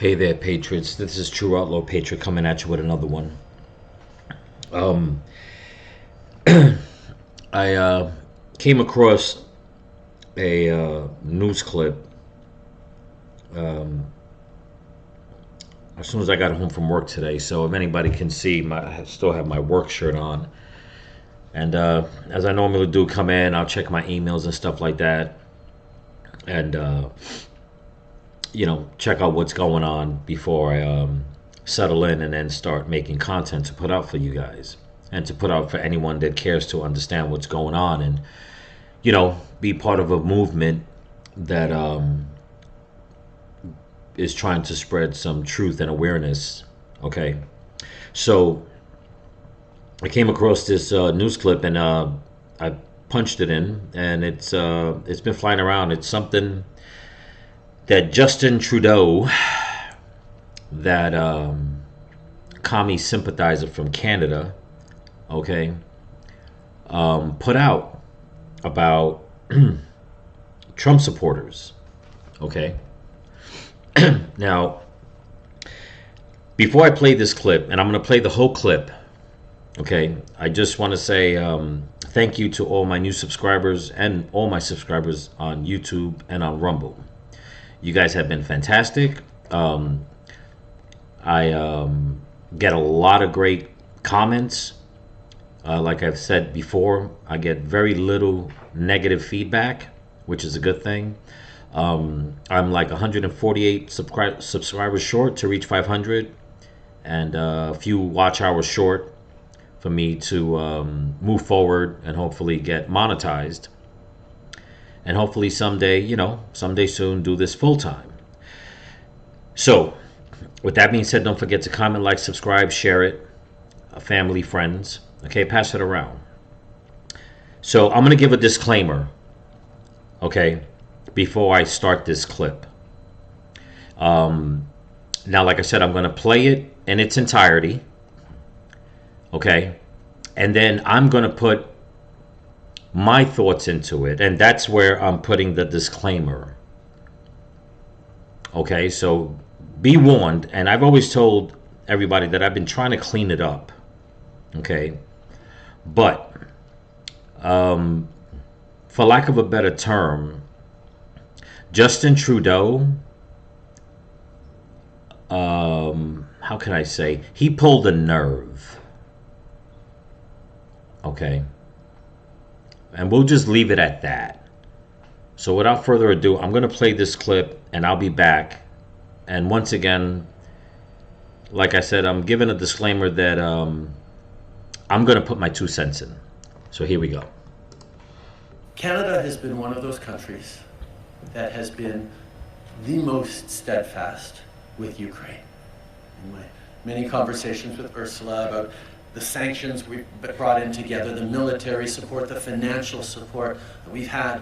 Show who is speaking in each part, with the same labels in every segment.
Speaker 1: Hey there, Patriots. This is True Outlaw Patriot coming at you with another one. Um, I came across a news clip um, as soon as I got home from work today. So if anybody can see, I still have my work shirt on. And as I normally do, come in, I'll check my emails and stuff like that, and check out what's going on before I settle in and then start making content to put out for you guys and to put out for anyone that cares to understand what's going on and be part of a movement that is trying to spread some truth and awareness. Okay, so I came across this news clip and I punched it in, and it's been flying around. It's something that Justin Trudeau, that commie sympathizer from Canada, okay, put out about Trump supporters. Okay. Now, before I play this clip, and I'm going to play the whole clip, okay, I just want to say thank you to all my new subscribers and all my subscribers on YouTube and on Rumble. You guys have been fantastic. I get a lot of great comments. Like I've said before, I get very little negative feedback, which is a good thing. I'm like 148 subscribers short to reach 500, and a few watch hours short for me to move forward and hopefully get monetized. And hopefully someday soon, do this full time. So, with that being said, don't forget to comment, like, subscribe, share it, family, friends. Okay, pass it around. So, I'm going to give a disclaimer, okay, before I start this clip. Now, like I said, I'm going to play it in its entirety, okay, and then I'm going to put my thoughts into it, and that's where I'm putting the disclaimer. Okay, so be warned, and I've always told everybody that I've been trying to clean it up. Okay, but for lack of a better term, Justin Trudeau, how can I say, he pulled a nerve. Okay. And we'll just leave it at that. So without further ado, I'm going to play this clip and I'll be back. And once again, like I said, I'm giving a disclaimer that I'm going to put my 2 cents in. So here we go.
Speaker 2: Canada has been one of those countries that has been the most steadfast with Ukraine. In my many conversations with Ursula about the sanctions we've brought in together, the military support, the financial support that we've had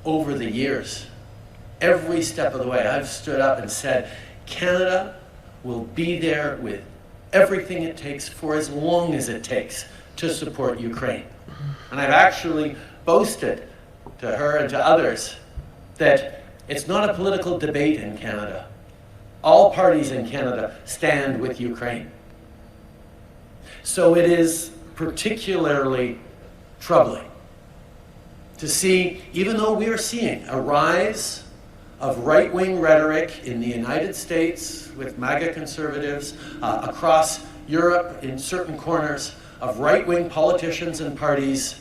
Speaker 2: over the years. Every step of the way, I've stood up and said, Canada will be there with everything it takes for as long as it takes to support Ukraine. And I've actually boasted to her and to others that it's not a political debate in Canada. All parties in Canada stand with Ukraine. So it is particularly troubling to see, even though we are seeing a rise of right-wing rhetoric in the United States with MAGA conservatives, across Europe in certain corners, of right-wing politicians and parties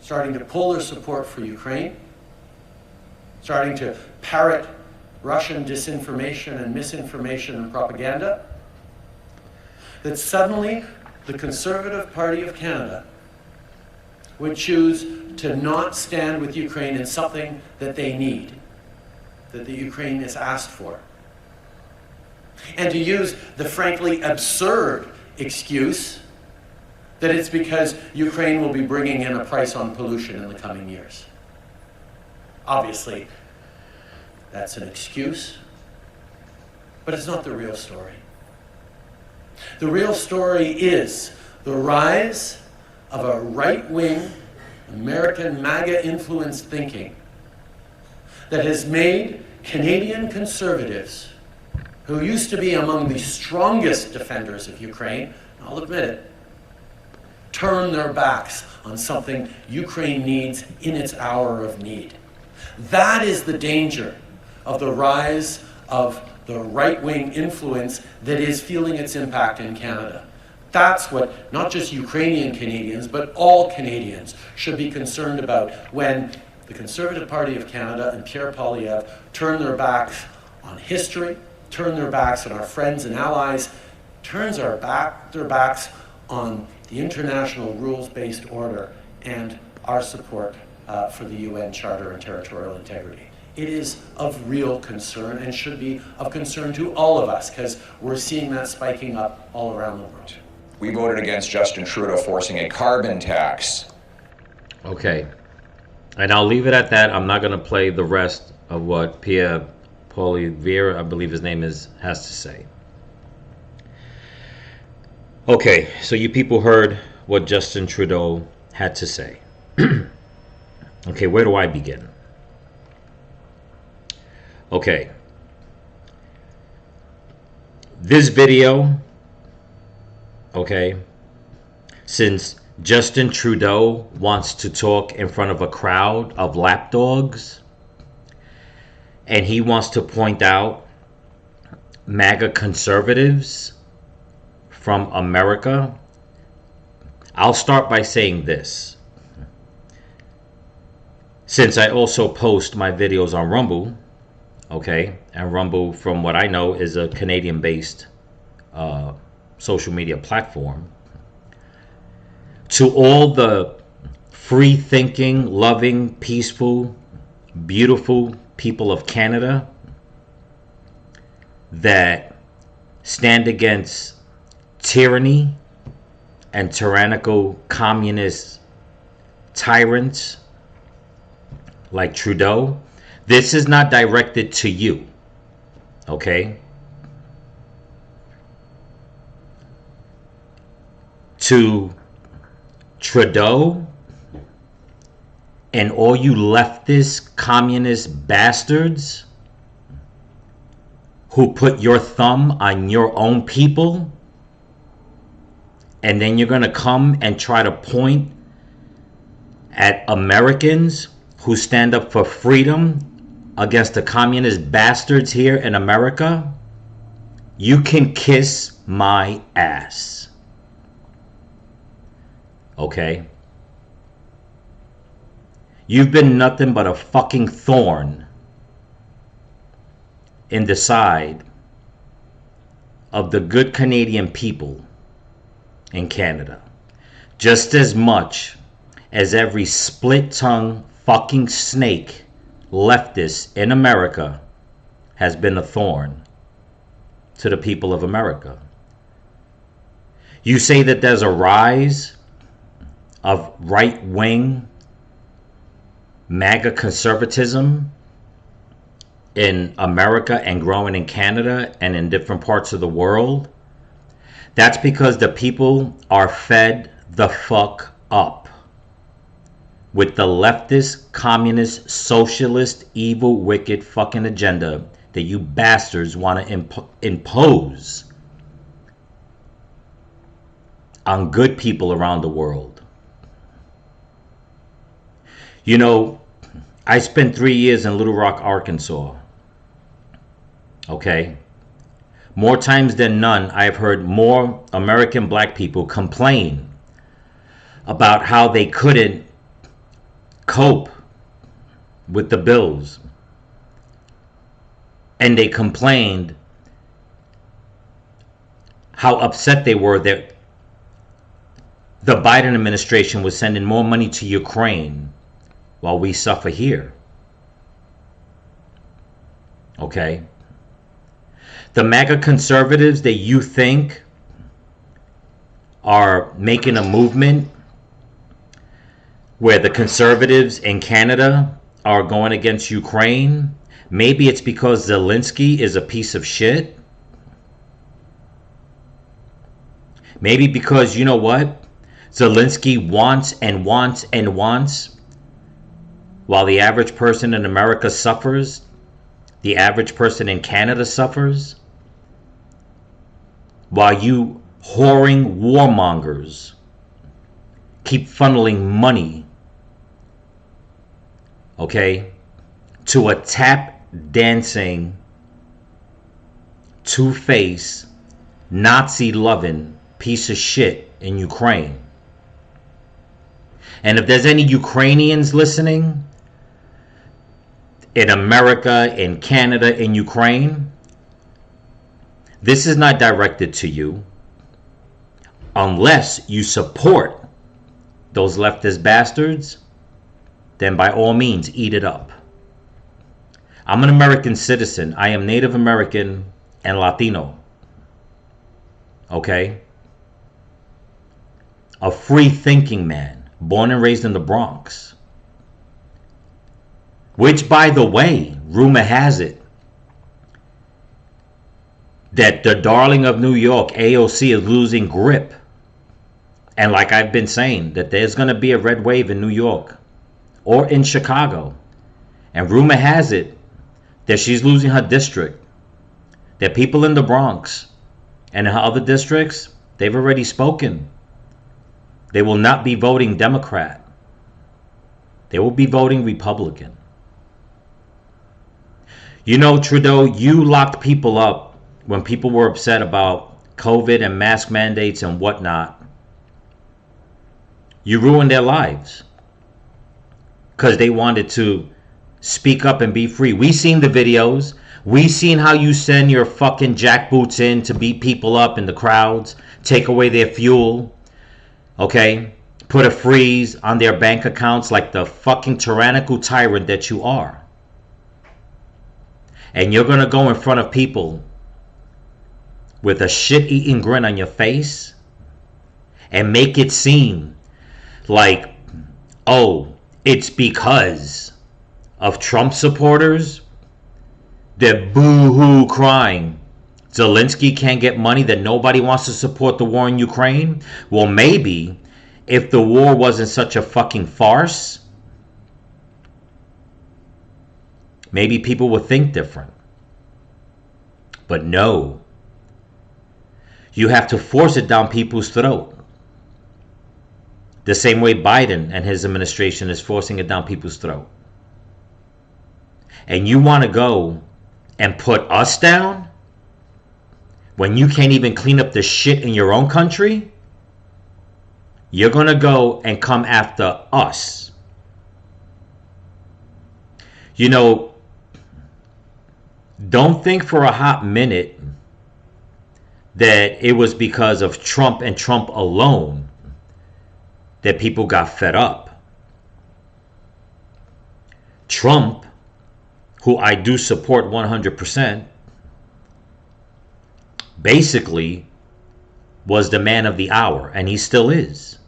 Speaker 2: starting to pull their support for Ukraine, starting to parrot Russian disinformation and misinformation and propaganda, that suddenly the Conservative Party of Canada would choose to not stand with Ukraine in something that they need, that the Ukraine is asked for. And to use the frankly absurd excuse that it's because Ukraine will be bringing in a price on pollution in the coming years. Obviously, that's an excuse, but it's not the real story. The real story is the rise of a right-wing American MAGA-influenced thinking that has made Canadian conservatives who used to be among the strongest defenders of Ukraine, I'll admit it, turn their backs on something Ukraine needs in its hour of need. That is the danger of the rise of the right-wing influence that is feeling its impact in Canada. That's what not just Ukrainian Canadians, but all Canadians should be concerned about when the Conservative Party of Canada and Pierre Poilievre turn their backs on history, turn their backs on our friends and allies, turns their backs on the international rules-based order and our support for the UN Charter and territorial integrity. It is of real concern and should be of concern to all of us because we're seeing that spiking up all around the world.
Speaker 3: We voted against Justin Trudeau forcing a carbon tax.
Speaker 1: Okay. And I'll leave it at that. I'm not going to play the rest of what Pierre Poilievre, I believe his name is, has to say. Okay, so you people heard what Justin Trudeau had to say. Okay, where do I begin? Okay. This video, okay, since Justin Trudeau wants to talk in front of a crowd of lapdogs, and he wants to point out MAGA conservatives from America, I'll start by saying this. Since I also post my videos on Rumble, okay, and Rumble, from what I know, is a Canadian-based social media platform, to all the free-thinking, loving, peaceful, beautiful people of Canada that stand against tyranny and tyrannical communist tyrants like Trudeau, this is not directed to you, okay? To Trudeau and all you leftist communist bastards who put your thumb on your own people, and then you're going to come and try to point at Americans who stand up for freedom against the communist bastards here in America. You can kiss my ass. Okay? You've been nothing but a fucking thorn in the side of the good Canadian people in Canada. Just as much as every split-tongued fucking snake leftist in America has been a thorn to the people of America. You say that there's a rise of right-wing MAGA conservatism in America and growing in Canada and in different parts of the world. That's because the people are fed the fuck up with the leftist, communist, socialist, evil, wicked fucking agenda that you bastards want to impose on good people around the world. You know, I spent 3 years in Little Rock, Arkansas. Okay? More times than none, I have heard more American black people complain about how they couldn't cope with the bills. And they complained how upset they were that the Biden administration was sending more money to Ukraine while we suffer here. Okay? The MAGA conservatives that you think are making a movement where the conservatives in Canada are going against Ukraine, maybe it's because Zelensky is a piece of shit. Maybe because, you know what? Zelensky wants and wants and wants, while the average person in America suffers, the average person in Canada suffers. while you whoring warmongers keep funneling money, okay, to a tap dancing, two-faced, Nazi loving piece of shit in Ukraine. And if there's any Ukrainians listening in America, in Canada, in Ukraine, this is not directed to you unless you support those leftist bastards. Then by all means eat it up. I'm an American citizen. I am Native American and Latino. Okay? A free thinking man, born and raised in the Bronx. Which, by the way, rumor has it that the darling of New York, AOC, is losing grip. And like I've been saying, that there's going to be a red wave in New York or in Chicago. And rumor has it that she's losing her district. That people in the Bronx and in her other districts, they've already spoken. They will not be voting Democrat. They will be voting Republican. You know, Trudeau, you locked people up when people were upset about COVID and mask mandates and whatnot. You ruined their lives because they wanted to speak up and be free. We seen the videos. We seen how you send your fucking jackboots in to beat people up in the crowds, take away their fuel, okay? Put a freeze on their bank accounts like the fucking tyrannical tyrant that you are. And you're gonna go in front of people with a shit-eating grin on your face and make it seem like, oh, it's because of Trump supporters. They're boo-hoo crying. Zelensky can't get money, that nobody wants to support the war in Ukraine. Well, maybe if the war wasn't such a fucking farce, maybe people would think different. But no. You have to force it down people's throat. The same way Biden and his administration is forcing it down people's throat. And you want to go and put us down when you can't even clean up the shit in your own country? You're going to go and come after us. You know, don't think for a hot minute that it was because of Trump and Trump alone that people got fed up. Trump, who I do support 100%, basically was the man of the hour, and he still is.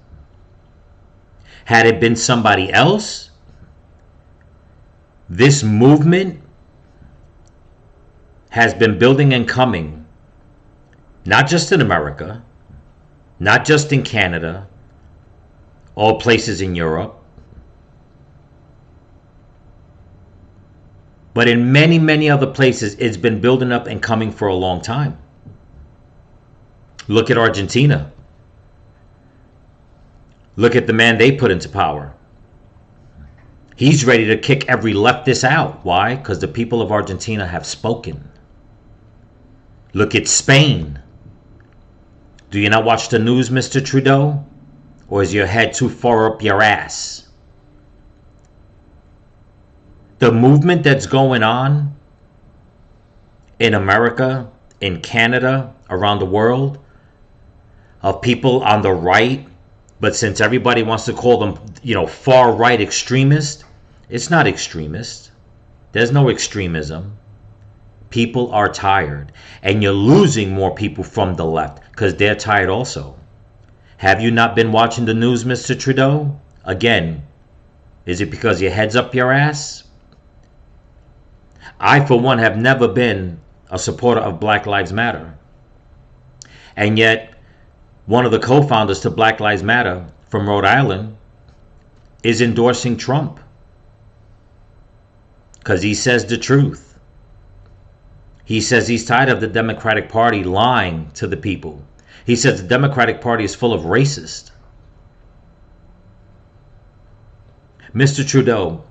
Speaker 1: Had it been somebody else, this movement has been building and coming, not just in America, not just in Canada, all places in Europe, but in many, many other places. It's been building up and coming for a long time. Look at Argentina. Look at the man they put into power. He's ready to kick every leftist out. Why? Because the people of Argentina have spoken. Look at Spain. Do you not watch the news, Mr. Trudeau? Or is your head too far up your ass? The movement that's going on in America, in Canada, around the world, of people on the right, but since everybody wants to call them, far right extremists, it's not extremist. There's no extremism. People are tired, and you're losing more people from the left because they're tired also. Have you not been watching the news, Mr. Trudeau? Again, is it because your head's up your ass? I, for one, have never been a supporter of Black Lives Matter. And yet, one of the co-founders to Black Lives Matter from Rhode Island is endorsing Trump because he says the truth. He says he's tired of the Democratic Party lying to the people. He says the Democratic Party is full of racists. Mr. Trudeau,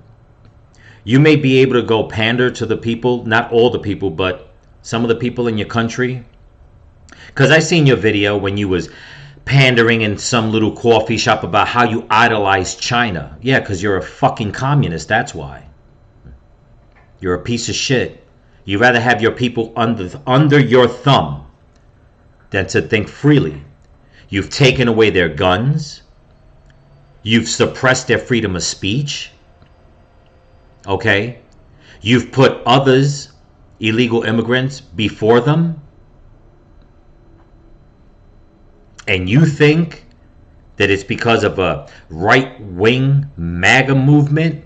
Speaker 1: you may be able to go pander to the people, not all the people, but some of the people in your country. Because I seen your video when you was pandering in some little coffee shop about how you idolize China. Yeah, because you're a fucking communist, that's why. You're a piece of shit. You'd rather have your people under your thumb than to think freely. You've taken away their guns. You've suppressed their freedom of speech. Okay? You've put others, illegal immigrants, before them. And you think that it's because of a right-wing MAGA movement,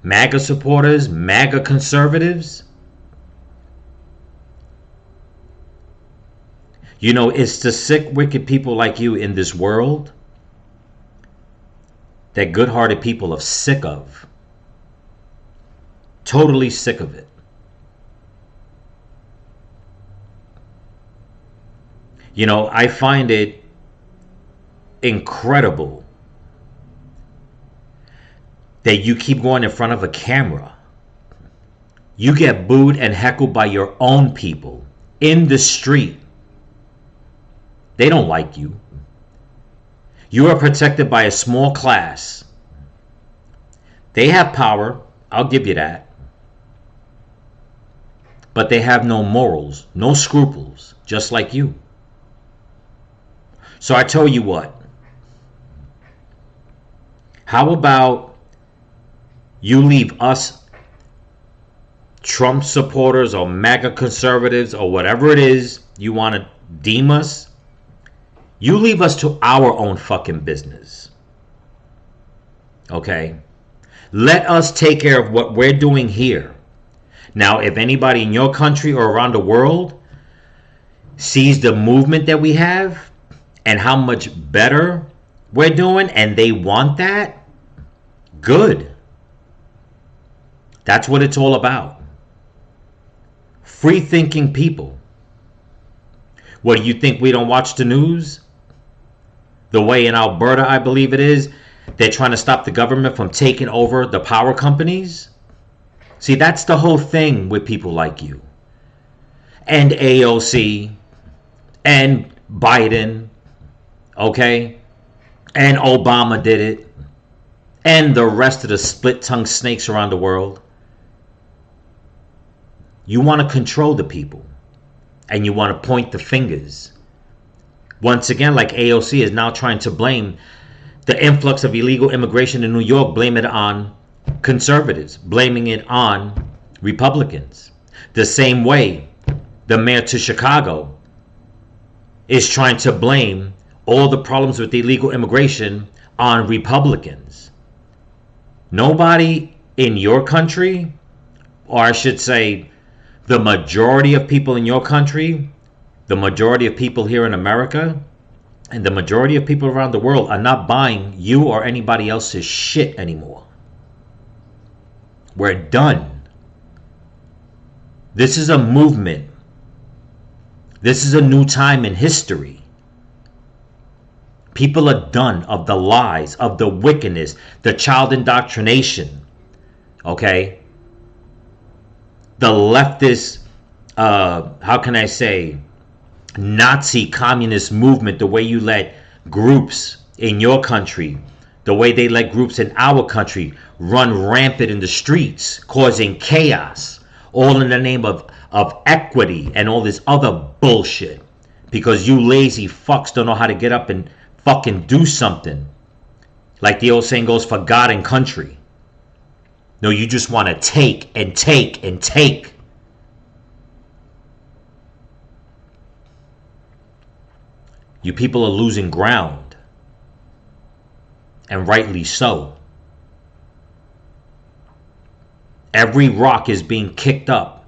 Speaker 1: MAGA supporters, MAGA conservatives? You know, it's the sick, wicked people like you in this world that good-hearted people are sick of. Totally sick of it. You know, I find it incredible that you keep going in front of a camera. You get booed and heckled by your own people in the street. They don't like you. You are protected by a small class. They have power, I'll give you that. But they have no morals, no scruples, just like you. So I tell you what. How about you leave us Trump supporters or MAGA conservatives or whatever it is you want to deem us? You leave us to our own fucking business. Okay? Let us take care of what we're doing here. Now, if anybody in your country or around the world sees the movement that we have and how much better we're doing and they want that, good. That's what it's all about. Free-thinking people. What, do you think we don't watch the news? The way in Alberta, I believe it is, they're trying to stop the government from taking over the power companies. See, that's the whole thing with people like you. And AOC. And Biden. Okay? And Obama did it. And the rest of the split-tongued snakes around the world. You want to control the people. And you want to point the fingers. Once again, like AOC is now trying to blame the influx of illegal immigration in New York, blame it on conservatives, blaming it on Republicans. The same way the mayor to Chicago is trying to blame all the problems with illegal immigration on Republicans. Nobody in your country, or I should say the majority of people in your country, the majority of people here in America, and the majority of people around the world are not buying you or anybody else's shit anymore. We're done. This is a movement. This is a new time in history. People are done of the lies, of the wickedness, the child indoctrination. Okay? The leftist, how can I say, Nazi communist movement, the way you let groups in your country, the way they let groups in our country run rampant in the streets, causing chaos, all in the name of equity and all this other bullshit. Because you lazy fucks don't know how to get up and fucking do something. Like the old saying goes, for God and country. No, you just want to take and take and take. You people are losing ground. And rightly so. Every rock is being kicked up.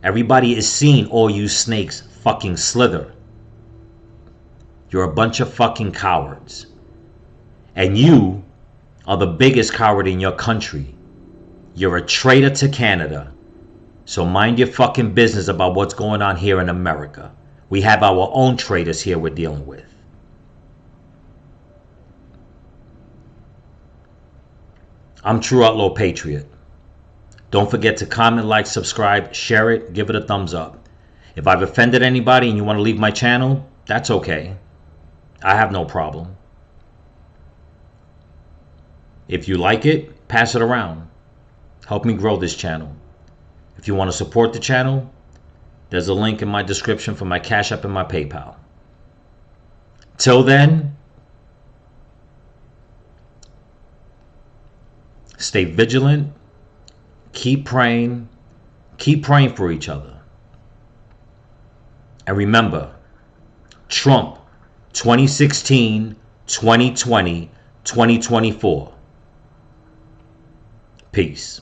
Speaker 1: Everybody is seeing all you snakes fucking slither. You're a bunch of fucking cowards. And you are the biggest coward in your country. You're a traitor to Canada. So mind your fucking business about what's going on here in America. We have our own traitors here we're dealing with. I'm True Outlaw Patriot. Don't forget to comment, like, subscribe, share it, give it a thumbs up. If I've offended anybody and you want to leave my channel, that's okay. I have no problem. If you like it, pass it around. Help me grow this channel. If you want to support the channel, there's a link in my description for my Cash App and my PayPal. Till then, stay vigilant, keep praying for each other. And remember, Trump 2016, 2020, 2024. Peace.